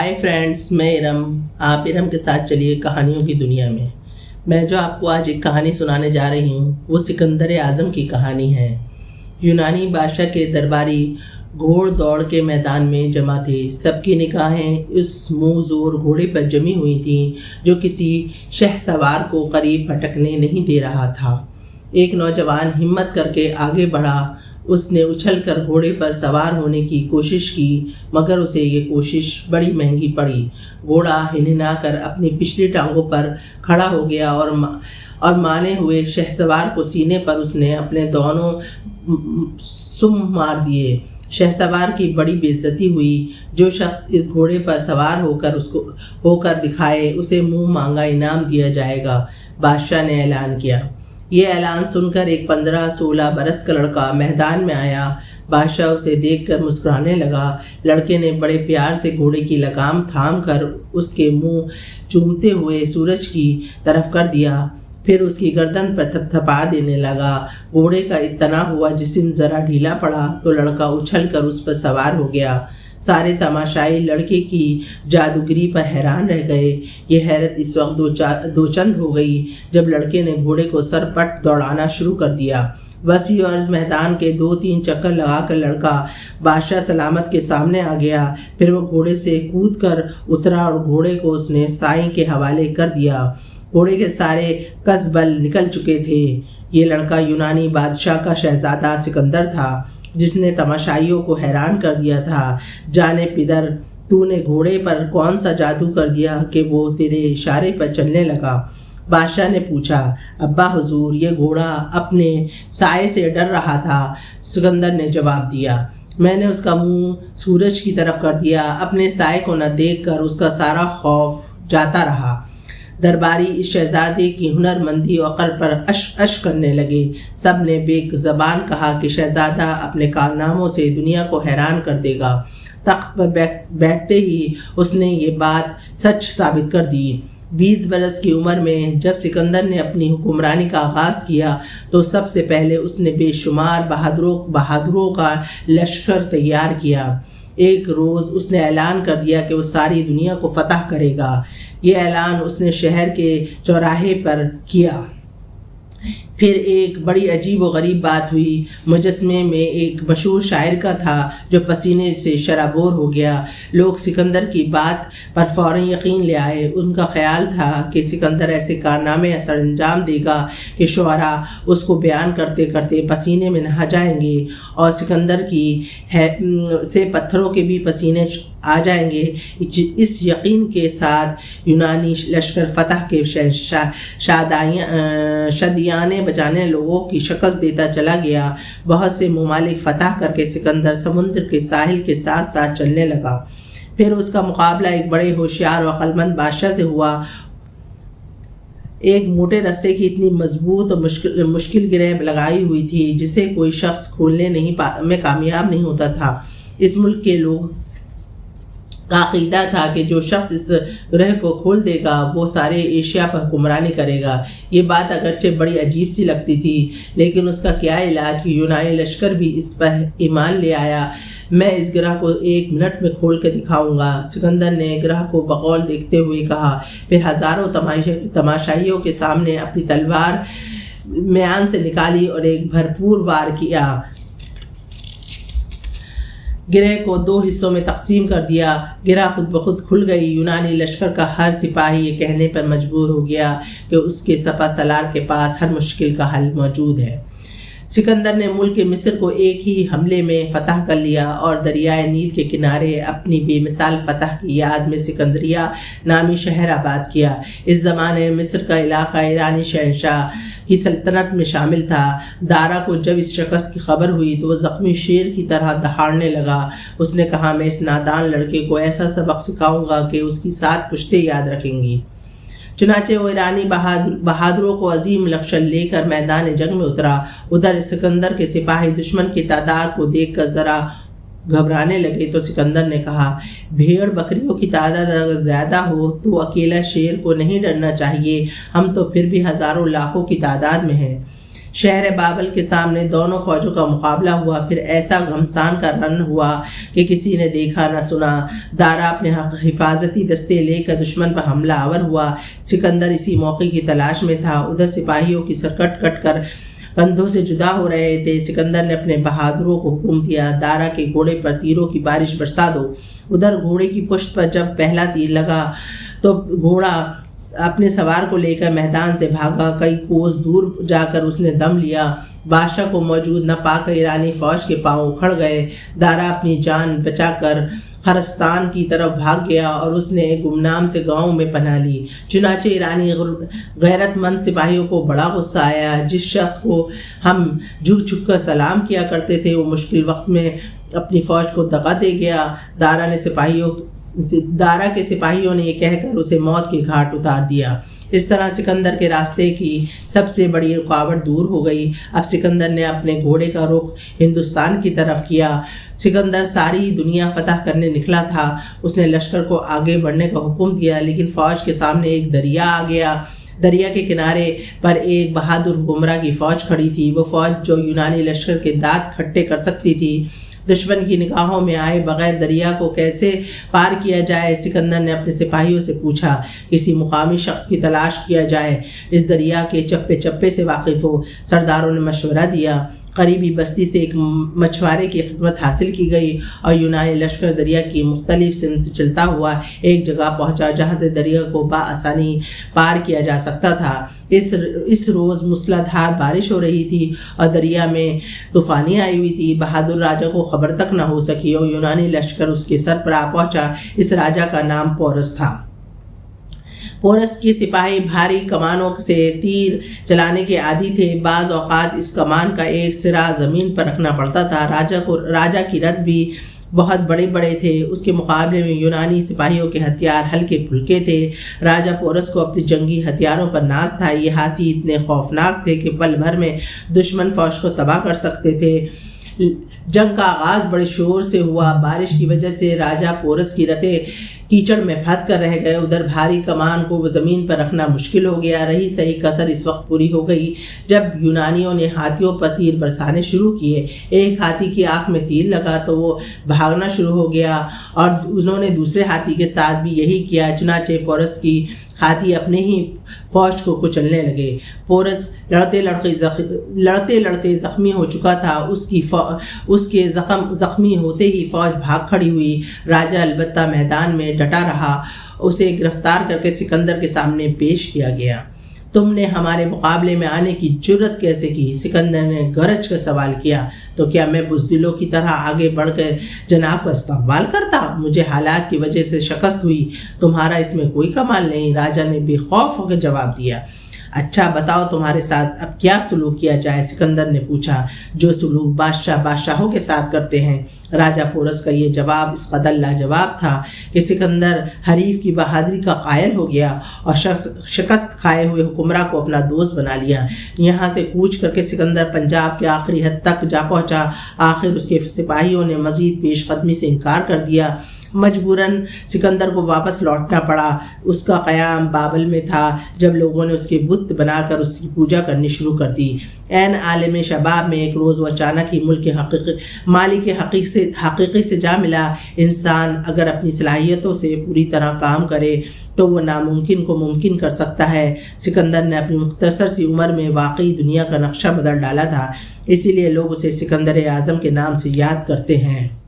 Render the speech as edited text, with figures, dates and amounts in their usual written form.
Hi friends, मैं इरम। आप इरम के साथ चलिए कहानियों की दुनिया में। मैं जो आपको आज एक कहानी सुनाने जा रही हूँ वो सिकंदर आज़म की कहानी है। यूनानी बादशाह के दरबारी घोड़ दौड़ के मैदान में जमा थे। सबकी निगाहें उस मुँह जोर घोड़े पर जमी हुई थीं जो किसी शहसवार को करीब भटकने नहीं दे रहा था। एक नौजवान हिम्मत करके आगे बढ़ा। उसने उछलकर घोड़े पर सवार होने की कोशिश की, मगर उसे ये कोशिश बड़ी महंगी पड़ी। घोड़ा हिनहिनाकर अपनी पिछली टांगों पर खड़ा हो गया और माने हुए शहसवार को सीने पर उसने अपने दोनों सुम मार दिए। शहसवार की बड़ी बेइज्जती हुई। जो शख्स इस घोड़े पर सवार होकर दिखाए उसे मुंह मांगा इनाम दिया जाएगा, बादशाह ने ऐलान किया। ये ऐलान सुनकर एक 15-16 बरस का लड़का मैदान में आया। बादशाह उसे देखकर मुस्कुराने लगा। लड़के ने बड़े प्यार से घोड़े की लगाम थाम कर उसके मुंह चूमते हुए सूरज की तरफ कर दिया। फिर उसकी गर्दन पर थपथपा देने लगा। घोड़े का इतना हुआ जिस्म जरा ढीला पड़ा तो लड़का उछलकर उस पर सवार हो गया। सारे तमाशाई लड़के की जादूगरी पर हैरान रह गए। ये हैरत इस वक्त दो चंद हो गई जब लड़के ने घोड़े को सरपट दौड़ाना शुरू कर दिया। वसी अर्ज मैदान के 2-3 चक्कर लगाकर लड़का बादशाह सलामत के सामने आ गया। फिर वो घोड़े से कूद कर उतरा और घोड़े को उसने साईं के हवाले कर दिया। घोड़े के सारे कसबल निकल चुके थे। ये लड़का यूनानी बादशाह का शहजादा सिकंदर था जिसने तमाशाइयों को हैरान कर दिया था। जाने पिदर, तूने घोड़े पर कौन सा जादू कर दिया कि वो तेरे इशारे पर चलने लगा? बादशाह ने पूछा। अब्बा हुजूर, ये घोड़ा अपने साए से डर रहा था, सिकंदर ने जवाब दिया। मैंने उसका मुंह सूरज की तरफ कर दिया। अपने साए को न देखकर उसका सारा खौफ जाता रहा। दरबारी इस शहजादे की हुनरमंदी और अक्ल पर अश करने लगे। सब ने बेज़बान कहा कि शहजादा अपने कारनामों से दुनिया को हैरान कर देगा। तख्त पर बैठते ही उसने ये बात सच साबित कर दी। 20 बरस की उम्र में जब सिकंदर ने अपनी हुक्मरानी का आगाज़ किया तो सबसे पहले उसने बेशुमार बहादुरों का लश्कर तैयार किया। एक रोज़ उसने ऐलान कर दिया कि वो सारी दुनिया को फतह करेगा। ये ऐलान उसने शहर के चौराहे पर किया। फिर एक बड़ी अजीब व गरीब बात हुई। मुजस्मे में एक मशहूर शायर का था जो पसीने से शराबोर हो गया। लोग सिकंदर की बात पर फौरन यकीन ले आए। उनका ख्याल था कि सिकंदर ऐसे कारनामे सर अंजाम देगा कि शुअरा उसको बयान करते करते पसीने में नहा जाएंगे और सिकंदर से पत्थरों के भी पसीने आ जाएंगे। इस यकीन के साथ यूनानी लश्कर फतह के शदियाने बजाने लोगों की शिकस्त देता चला गया। बहुत से ममालिक फतह करके सिकंदर समुद्र के साहिल के साथ साथ चलने लगा। फिर उसका मुकाबला एक बड़े होशियार और अक्लमंद बादशाह से हुआ। एक मोटे रस्से की इतनी मजबूत और मुश्किल गिरह लगाई हुई थी जिसे कोई शख्स खोलने में कामयाब नहीं होता था। इस मुल्क के लोग का अक़ीदा था कि जो शख्स इस ग्रह को खोल देगा वो सारे एशिया पर हुक्मरानी करेगा। ये बात अगरचे बड़ी अजीब सी लगती थी, लेकिन उसका क्या इलाज कि यूनानी लश्कर भी इस पर ईमान ले आया। मैं इस ग्रह को 1 मिनट में खोल कर दिखाऊंगा, सिकंदर ने ग्रह को बगौल देखते हुए कहा। फिर हज़ारों तमाशाइयों के सामने अपनी तलवार म्यान से निकाली और एक भरपूर वार किया। गिरह को 2 हिस्सों में तकसीम कर दिया। गिरह खुद ब खुद खुल गई। यूनानी लश्कर का हर सिपाही ये कहने पर मजबूर हो गया कि उसके सपा सलार के पास हर मुश्किल का हल मौजूद है। सिकंदर ने मुल्क मिस्र को एक ही हमले में फतह कर लिया और दरियाए नील के किनारे अपनी बेमिसाल फतह की याद में सिकंदरिया नामी शहर आबाद किया। इस ज़माने में मिस्र का इलाका ईरानी शहंशाह की सल्तनत में शामिल था। दारा को जब इस शिकस्त की खबर हुई तो वह ज़ख्मी शेर की तरह दहाड़ने लगा। उसने कहा, मैं इस नादान लड़के को ऐसा सबक सिखाऊंगा कि उसकी 7 पुश्तें याद रखेंगी। चुनाचे वो ईरानी बहादुरों को अजीम लक्ष्य लेकर मैदान जंग में उतरा। उधर सिकंदर के सिपाही दुश्मन की तादाद को देखकर जरा घबराने लगे तो सिकंदर ने कहा, भेड़ बकरियों की तादाद अगर ज़्यादा हो तो अकेला शेर को नहीं डरना चाहिए, हम तो फिर भी हज़ारों लाखों की तादाद में हैं। شہر بابل کے سامنے دونوں فوجوں کا مقابلہ ہوا، پھر ایسا گھمسان کا رن ہوا کہ کسی نے دیکھا نہ سنا۔ دارا اپنے حفاظتی دستے لے کر دشمن پر حملہ آور ہوا۔ سکندر اسی موقع کی تلاش میں تھا۔ ادھر سپاہیوں کی سر کٹ کٹ کر کندھوں سے جدا ہو رہے تھے۔ سکندر نے اپنے بہادروں کو حکم دیا، دارا کے گھوڑے پر تیروں کی بارش برسا دو۔ ادھر گھوڑے کی پشت پر جب پہلا تیر لگا تو گھوڑا اپنے سوار کو لے کر میدان سے بھاگا۔ کئی کوس دور جا کر اس نے دم لیا۔ بادشاہ کو موجود نہ پا کر ایرانی فوج کے پاؤں اکھڑ گئے۔ دارا اپنی جان بچا کر خرستان کی طرف بھاگ گیا اور اس نے گمنام سے گاؤں میں پناہ لی۔ چنانچہ ایرانی غیرت مند سپاہیوں کو بڑا غصہ آیا۔ جس شخص کو ہم جھک جھک کر سلام کیا کرتے تھے وہ مشکل وقت میں اپنی فوج کو دغا دے گیا۔ دارا کے سپاہیوں نے یہ کہہ کر اسے موت کے گھاٹ اتار دیا۔ اس طرح سکندر کے راستے کی سب سے بڑی رکاوٹ دور ہو گئی۔ اب سکندر نے اپنے گھوڑے کا رخ ہندوستان کی طرف کیا۔ سکندر ساری دنیا فتح کرنے نکلا تھا۔ اس نے لشکر کو آگے بڑھنے کا حکم دیا، لیکن فوج کے سامنے ایک دریا آ گیا۔ دریا کے کنارے پر ایک بہادر حکمراں کی فوج کھڑی تھی، وہ فوج جو یونانی لشکر کے دانت کھٹے کر سکتی تھی۔ دشمن کی نگاہوں میں آئے بغیر دریا کو کیسے پار کیا جائے؟ سکندر نے اپنے سپاہیوں سے پوچھا، کسی مقامی شخص کی تلاش کیا جائے، اس دریا کے چپے چپے سے واقف ہو۔ سرداروں نے مشورہ دیا۔ قریبی بستی سے ایک مچھوارے کی خدمت حاصل کی گئی اور یونانی لشکر دریا کی مختلف سمت چلتا ہوا ایک جگہ پہنچا جہاں سے دریا کو بآسانی پار کیا جا سکتا تھا۔ اس روز موسلا دھار بارش ہو رہی تھی اور دریا میں طوفانی آئی ہوئی تھی۔ بہادر راجا کو خبر تک نہ ہو سکی اور یونانی لشکر اس کے سر پر آ پہنچا۔ اس راجا کا نام پورس تھا۔ پورس کے سپاہی بھاری کمانوں سے تیر چلانے کے عادی تھے۔ بعض اوقات اس کمان کا ایک سرا زمین پر رکھنا پڑتا تھا۔ راجا کی رتھ بھی بہت بڑے بڑے تھے۔ اس کے مقابلے میں یونانی سپاہیوں کے ہتھیار ہلکے پھلکے تھے۔ راجا پورس کو اپنی جنگی ہتھیاروں پر ناز تھا۔ یہ ہاتھی اتنے خوفناک تھے کہ پل بھر میں دشمن فوج کو تباہ کر سکتے تھے۔ جنگ کا آغاز بڑے شور سے ہوا۔ بارش کی وجہ سے راجا پورس کی رتھیں کیچڑ میں پھنس کر رہ گئے۔ ادھر بھاری کمان کو زمین پر رکھنا مشکل ہو گیا۔ رہی سہی کسر اس وقت پوری ہو گئی جب یونانیوں نے ہاتھیوں پر تیر برسانے شروع کیے۔ ایک ہاتھی کی آنکھ میں تیر لگا تو وہ بھاگنا شروع ہو گیا اور انہوں نے دوسرے ہاتھی کے ساتھ بھی یہی کیا۔ چنانچہ پورس کی ہاتھی اپنے ہی فوج کو کچلنے لگے۔ پورس لڑتے لڑتے زخمی ہو چکا تھا۔ اس کے زخمی ہوتے ہی فوج بھاگ کھڑی ہوئی۔ راجا البتہ میدان میں ڈٹا رہا۔ اسے گرفتار کر کے سکندر کے سامنے پیش کیا گیا۔ تم نے ہمارے مقابلے میں آنے کی جرت کیسے کی؟ سکندر نے گرج کر سوال کیا۔ تو کیا میں بزدلوں کی طرح آگے بڑھ کر جناب کا استقبال کرتا؟ مجھے حالات کی وجہ سے شکست ہوئی، تمہارا اس میں کوئی کمال نہیں، راجا نے بے خوف ہو کر جواب دیا۔ اچھا بتاؤ تمہارے ساتھ اب کیا سلوک کیا جائے؟ سکندر نے پوچھا۔ جو سلوک بادشاہوں کے ساتھ کرتے ہیں۔ راجا پورس کا یہ جواب اس قدر لاجواب تھا کہ سکندر حریف کی بہادری کا قائل ہو گیا اور شکست کھائے ہوئے حکمراں کو اپنا دوست بنا لیا۔ یہاں سے کوچ کر کے سکندر پنجاب کے آخری حد تک جا پہنچا۔ آخر اس کے سپاہیوں نے مزید پیش قدمی سے انکار کر دیا۔ مجبوراً سکندر کو واپس لوٹنا پڑا۔ اس کا قیام بابل میں تھا جب لوگوں نے اس کے بت بنا کر اس کی پوجا کرنی شروع کر دی۔ عین عالم شباب میں ایک روز وہ اچانک ہی ملک کے مالک حقیقی سے جا ملا۔ انسان اگر اپنی صلاحیتوں سے پوری طرح کام کرے تو وہ ناممکن کو ممکن کر سکتا ہے۔ سکندر نے اپنی مختصر سی عمر میں واقعی دنیا کا نقشہ بدل ڈالا تھا، اسی لیے لوگ اسے سکندر اعظم کے نام سے یاد کرتے ہیں۔